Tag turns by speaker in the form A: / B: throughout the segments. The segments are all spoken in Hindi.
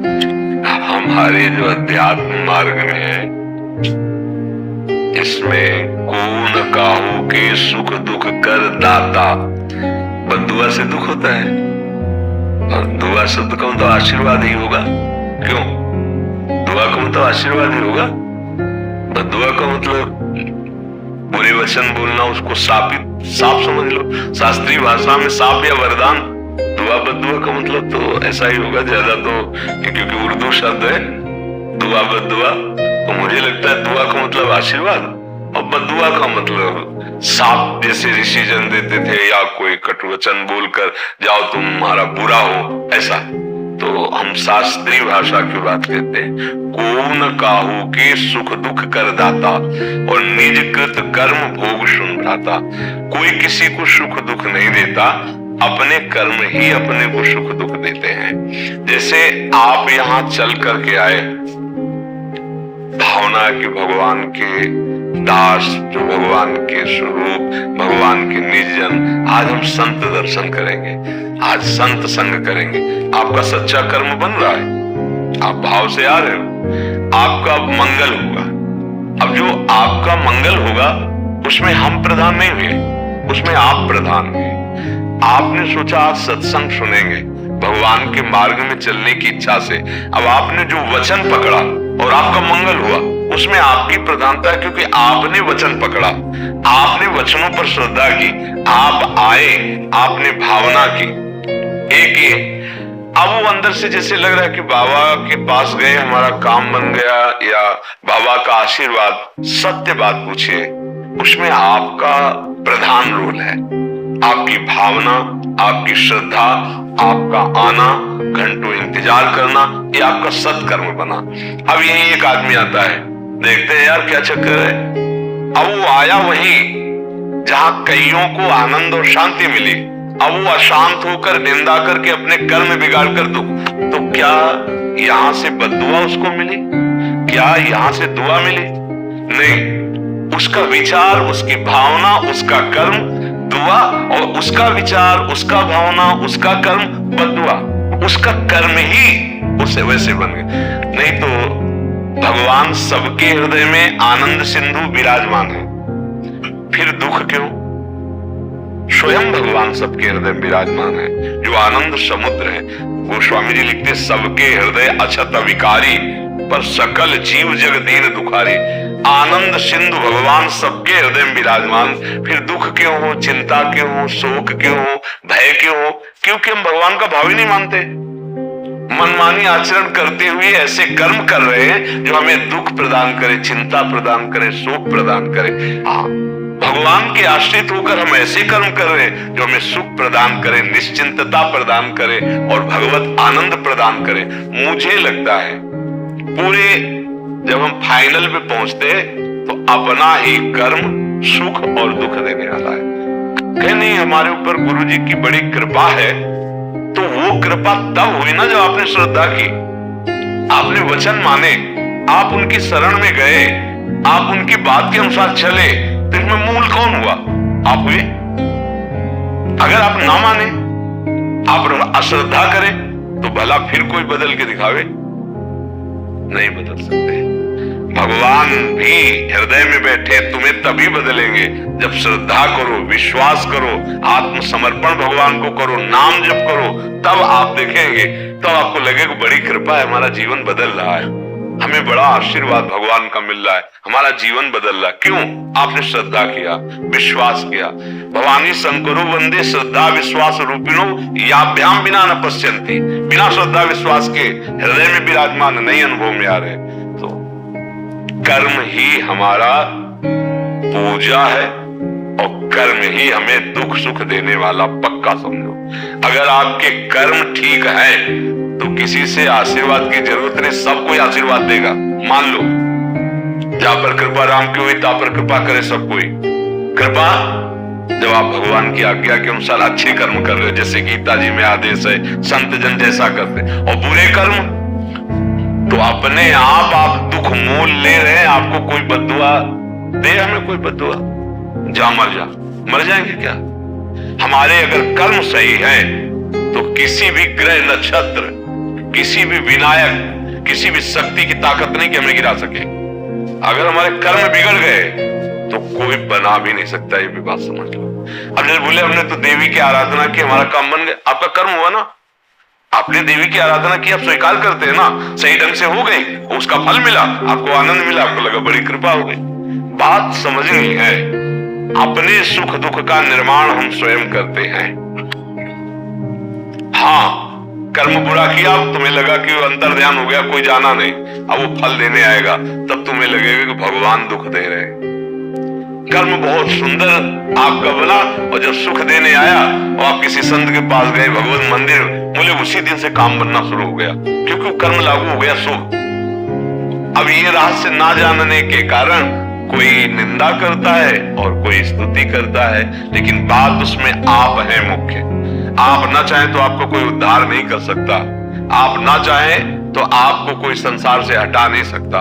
A: हमारे जो अध्यात्म मार्ग में है, इसमें को न काहू के सुख दुख कर दाता। बदुआ से दुख होता है और दुआ शब्द कहूं तो आशीर्वाद ही होगा। क्यों? दुआ कहूं तो आशीर्वाद ही होगा। बदुआ का मतलब बुरे वचन बोलना, उसको साफ समझ लो। शास्त्रीय भाषा में साप या वरदान। दुआ बदुआ का मतलब तो ऐसा ही होगा ज्यादा, तो क्योंकि उर्दू शब्द है दुआ बदुआ, तो मुझे लगता है दुआ का मतलब आशीर्वाद और बदुआ का मतलब साप जैसे ऋषि जन देते थे, या कोई कटु वचन बोलकर जाओ तुम्हारा बुरा हो, ऐसा। तो हम शास्त्रीय भाषा की बात करते हैं। को न काहू के सुख दुख कर दाता और निज कृत कर्म भोग सुन भ्राता। कोई किसी को सुख दुख नहीं देता, अपने कर्म ही अपने को सुख दुख देते हैं। जैसे आप यहाँ चल करके आए, भावना के भगवान के दास, जो भगवान के स्वरूप, भगवान के निजन, आज हम संत दर्शन करेंगे, आज संत संग करेंगे। आपका सच्चा कर्म बन रहा है, आप भाव से आ रहे हो, आपका मंगल होगा। अब जो आपका मंगल होगा उसमें हम प्रधान नहीं हुए, उसमें आप प्रधान हुए। आपने सोचा आज सत्संग सुनेंगे भगवान के मार्ग में चलने की इच्छा से। अब आपने जो वचन पकड़ा और आपका मंगल हुआ, उसमें आपकी प्रधानता है, क्योंकि आपने वचन पकड़ा, आपने वचनों पर श्रद्धा की, आप आए, आपने भावना की, एक ही। अब वो अंदर से जैसे लग रहा है कि बाबा के पास गए, हमारा काम बन गया, या बाबा का आशीर्वाद। सत्य बात पूछिए, उसमें आपका प्रधान रोल है। आपकी भावना, आपकी श्रद्धा, आपका आना, घंटों इंतजार करना, ये आपका सत्कर्म बना। अब यही एक आदमी आता है, देखते हैं यार क्या चक्कर है। अब वो आया वहीं जहां कईयों को आनंद और शांति मिली। अब वो अशांत होकर निंदा करके अपने कर्म बिगाड़ कर दुख, तो क्या यहां से बद्दुआ उसको मिली? क्या यहां से दुआ मिली? नहीं, उसका विचार, उसकी भावना, उसका कर्म दुआ, और उसका विचार, उसका भावना, उसका कर्म बद्दुआ। उसका कर्म ही उसे वैसे बन गए। नहीं तो भगवान सबके हृदय में आनंद सिंधु विराजमान है, फिर दुख क्यों? स्वयं भगवान सबके हृदय में विराजमान है, जो आनंद समुद्र है। गोस्वामी जी लिखते, सबके हृदय अछत विकारी, पर सकल जीव जग दीन दुखारी। आनंद सिंधु भगवान सबके हृदय में विराजमान, फिर दुख क्यों हो, चिंता क्यों हो, शोक क्यों हो, भय क्यों हो? क्योंकि हम भगवान का भाव ही नहीं मानते। मनमानी आचरण करते हुए ऐसे कर्म कर रहे हैं जो हमें दुख प्रदान करे, चिंता प्रदान करे, शोक प्रदान करे। भगवान के आश्रित होकर हम ऐसे कर्म कर रहे हैं जो हमें सुख प्रदान करे, निश्चिंतता प्रदान करे और भगवत आनंद प्रदान करे। मुझे लगता है पूरे जब हम फाइनल पे पहुंचते तो अपना ही कर्म सुख और दुख देने वाला है। कहीं नहीं, हमारे ऊपर गुरु जी की बड़ी कृपा है, तो वो कृपा तब हुई ना जब आपने श्रद्धा की, आपने वचन माने, आप उनकी शरण में गए, आप उनकी बात के अनुसार चले, तो इसमें मूल कौन हुआ? आप हुए। अगर आप ना माने, आप अश्रद्धा करें, तो भला फिर कोई बदल के दिखावे? नहीं बदल सकते। भगवान भी हृदय में बैठे, तुम्हें तभी बदलेंगे जब श्रद्धा करो, विश्वास करो, आत्मसमर्पण भगवान को करो, नाम जप करो, तब आप देखेंगे, तब आपको लगेगा बड़ी कृपा है, हमारा जीवन बदल रहा है, हमें बड़ा आशीर्वाद भगवान का मिल रहा है, हमारा जीवन बदल रहा है। क्यों? आपने श्रद्धा किया, विश्वास किया। भवानी शंकरो वंदे श्रद्धा विश्वास रूपिणो याभ्याम बिना न पश्यन्ति। बिना श्रद्धा विश्वास के हृदय में विराजमान नहीं, अनुभव में आ रहे। तो कर्म ही हमारा पूजा है और कर्म ही हमें दुख सुख देने वाला, पक्का समझो। अगर आपके कर्म ठीक है तो किसी से आशीर्वाद की जरूरत नहीं, सब कोई आशीर्वाद देगा। मान लो जहां पर कृपा राम की हुई ता पर कृपा करे सब कोई। कृपा जब आप भगवान की आज्ञा के अनुसार अच्छे कर्म कर रहे हो, जैसे गीता जी में आदेश है संत जन जैसा करते, और बुरे कर्म तो अपने आप दुख मोल ले रहे हैं। आपको कोई बद्दुआ दे, हमें कोई बद्दुआ, जा मर जा, मर जाएंगे क्या? हमारे अगर कर्म सही है तो किसी भी ग्रह नक्षत्र किसी भी विनायक, किसी भी शक्ति की ताकत नहीं कि हमें गिरा सके। अगर हमारे कर्म बिगड़ गए तो कोई बना भी नहीं सकता, ये भी बात समझ लो। अब जैसे बोले हमने तो देवी की आराधना की, हमारा काम बन गया, आपका कर्म हुआ ना, आपने देवी की आराधना की, आप स्वीकार करते हैं ना, सही ढंग से हो गई, उसका फल मिला, आपको आनंद मिला, आपको लगा बड़ी कृपा हो गई। बात समझनी है, अपने सुख दुख का निर्माण हम स्वयं करते हैं। हाँ, कर्म बुरा किया, तुम्हें लगा कि वो अंतर ध्यान हो गया, कोई जाना नहीं, अब वो फल देने आएगा, तब तुम्हें लगेगा कि भगवान दुख दे रहे हैं। कर्म बहुत सुंदर आपका बना और जब सुख देने आया और आप किसी संत के पास गए, भगवत मंदिर, बोले उसी दिन से काम बनना शुरू हो गया, क्योंकि कर्म लागू हो गया शुभ। अब ये रहस्य ना जानने के कारण कोई निंदा करता है और कोई स्तुति करता है, लेकिन बात उसमें आप है मुख्य। आप ना चाहें तो आपको कोई उद्धार नहीं कर सकता, आप ना चाहें तो आपको कोई संसार से हटा नहीं सकता,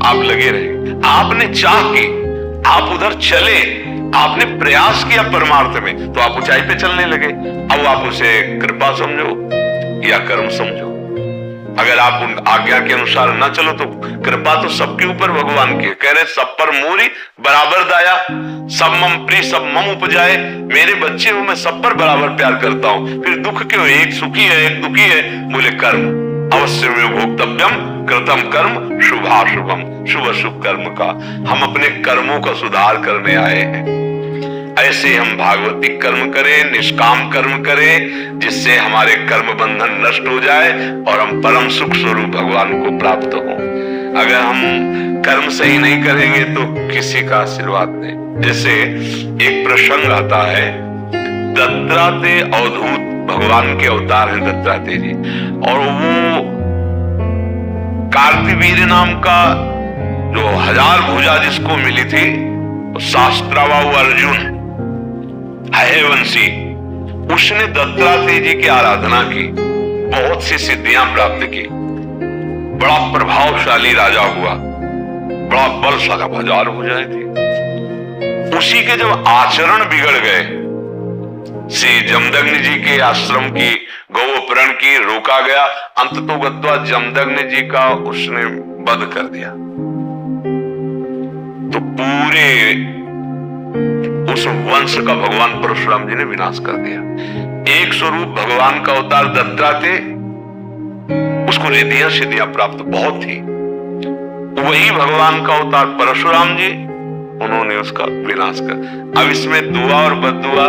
A: आप लगे रहे। आपने चाह की, आप उधर चले, आपने प्रयास किया परमार्थ में, तो आप ऊंचाई पे चलने लगे। अब आप उसे कृपा समझो या कर्म समझो। अगर आप उन आज्ञा के अनुसार न चलो तो कृपा तो सबके ऊपर भगवान की है। कह रहे सब पर मोरी बराबर दाया, सब मम प्रिय सब मम उपजाए। मेरे बच्चे हो, मैं सब पर बराबर प्यार करता हूं, फिर दुख क्यों, एक सुखी है एक दुखी है। बोले कर्म अवश्य में भोक्तव्यम कृतम कर्म शुभाशुभम, शुभ अशुभ कर्म का हम अपने कर्मों का सुधार करने आए हैं। ऐसे हम भागवतिक कर्म करें, निष्काम कर्म करें, जिससे हमारे कर्म बंधन नष्ट हो जाए और हम परम सुख स्वरूप भगवान को प्राप्त हो। अगर हम कर्म सही नहीं करेंगे तो किसी का आशीर्वाद नहीं। जैसे एक प्रसंग आता है, दत्तात्रेय अवधूत भगवान के अवतार हैं दत्तात्रेय जी, और वो कार्तिवीर्य नाम का जो 1000 भुजा जिसको मिली थी, शास्त्राबाहु अर्जुन हयवंशी, उसने दत्तात्रेय जी की आराधना की, बहुत सी सिद्धियां प्राप्त की, बड़ा प्रभावशाली राजा हुआ, बड़ा बलशाली 1000 भुजाएं थी। उसी के जब आचरण बिगड़ गए, श्री जमदग्नि जी के आश्रम की गौपरण की रोका गया, अंततोगत्वा जमदग्नि जी का उसने वध कर दिया, तो पूरे उस वंश का भगवान परशुराम जी ने विनाश कर दिया। एक स्वरूप भगवान का अवतार दत्तात्रेय, उसको रिद्धियां सिद्धियां प्राप्त बहुत थी। वही भगवान का अवतार परशुराम जी, उन्होंने उसका विनाश कर। अब इसमें दुआ और बद्दुआ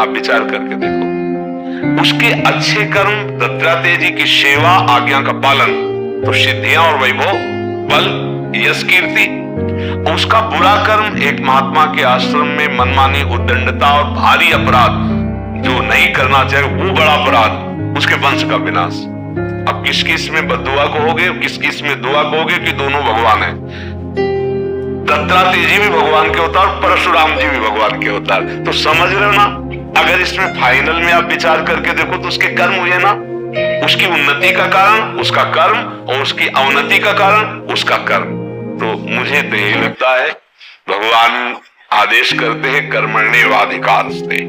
A: आप विचार करके देखो। उसके अच्छे कर्म, दत्तात्रेय जी की सेवा, आज्ञा का पालन, तो सिद्धियां और वैभव, बल, यश, कीर्ति। उसका बुरा कर्म, एक महात्मा के आश्रम में मनमानी, उद्दंडता और भारी अपराध जो नहीं करना चाहिए, वो बड़ा अपराध, उसके वंश का विनाश। अब किस किस में बद्दुआ कहोगे, किस किस में दुआ कहोगे कि दोनों भगवान हैं। दत्तात्रेय जी भी भगवान के अवतार, परशुराम जी भी भगवान के अवतार, तो समझ रहे हो ना। अगर इसमें फाइनल में आप विचार करके देखो तो उसके कर्म हुए ना, उसकी उन्नति का कारण उसका कर्म और उसकी अवनति का कारण उसका कर्म। तो मुझे तो यही लगता है भगवान आदेश करते हैं कर्मण्येवाधिकारस्ते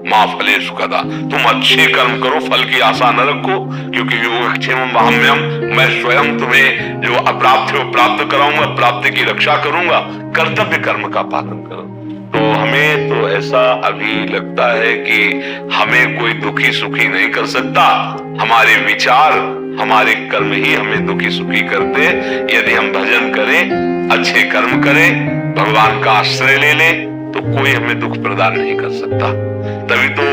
A: मां फलेषु कदा, तुम अच्छे कर्म करो, फल की आशा न रखो, क्योंकि योगक्षेमं वहाम्यहम्, मैं स्वयं तुम्हें जो अप्राप्त है वो प्राप्त कराऊंगा, प्राप्ति की रक्षा करूंगा। कर्तव्य कर्म का पालन करो। तो हमें तो ऐसा अभी लगता है कि हमें कोई दुखी सुखी नहीं कर सकता, हमारे विचार, हमारे कर्म ही हमें दुखी सुखी करते। यदि हम भजन करें, अच्छे कर्म करें, भगवान का आश्रय ले लें, तो कोई हमें दुख प्रदान नहीं कर सकता। तभी तो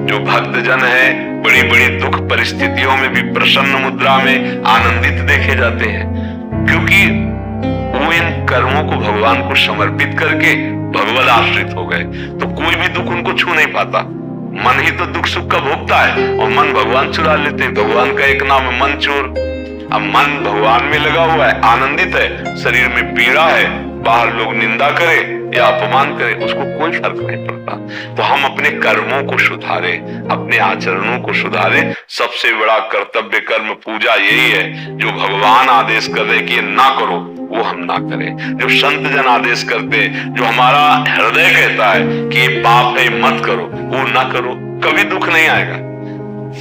A: जो भक्त जन है बड़ी बड़ी दुख परिस्थितियों में भी प्रसन्न मुद्रा में आनंदित देखे जाते हैं, क्योंकि वो इन कर्मों को भगवान को समर्पित करके भगवद आश्रित हो गए। तो कोई भी दुख उनको छू नहीं पाता। मन ही तो दुख सुख का भोगता है और मन भगवान चुरा लेते हैं। भगवान का एक नाम है मन चोर। अब मन भगवान में लगा हुआ है, आनंदित है, शरीर में पीड़ा है, बाहर लोग निंदा करे या अपमान करे, उसको कोई फर्क नहीं पड़ता। तो हम अपने कर्मों को सुधारे, अपने आचरणों को सुधारे। सबसे बड़ा कर्तव्य कर्म पूजा यही है। जो भगवान आदेश कर रहे कि ये ना करो, वो हम ना करें। जो संत जन आदेश करते, जो हमारा हृदय कहता है कि ये पाप है मत करो, वो ना करो। कभी दुख नहीं आएगा,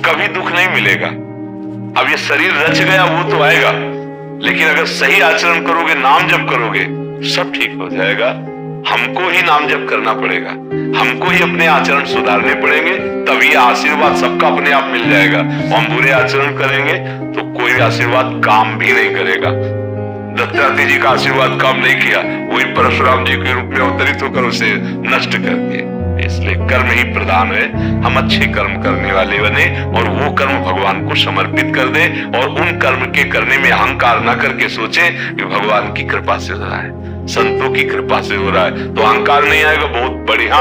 A: कभी दुख नहीं मिलेगा। अब ये शरीर रच गया वो तो आएगा, लेकिन अगर सही आचरण करोगे, नाम जप करोगे, सब ठीक हो जाएगा। हमको ही नाम जप करना पड़ेगा, हमको ही अपने आचरण सुधारने पड़ेंगे, तभी आशीर्वाद सबका अपने आप मिल जाएगा। हम बुरे आचरण करेंगे तो कोई आशीर्वाद काम भी नहीं करेगा। दत्तात्रेय जी का आशीर्वाद काम नहीं किया, वही परशुराम जी के रूप में अवतरित होकर उसे नष्ट कर दिए। इसलिए कर्म ही प्रधान है। हम अच्छे कर्म करने वाले बने और वो कर्म भगवान को समर्पित कर दे, और उन कर्म के करने में अहंकार न करके सोचे कि भगवान की कृपा से हो रहा है, संतों की कृपा से हो रहा है, तो अहंकार नहीं आएगा। बहुत बढ़िया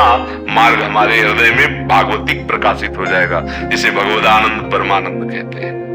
A: मार्ग हमारे हृदय में भागवतिक प्रकाशित हो जाएगा, जिसे भगवदानंद परमानंद कहते हैं।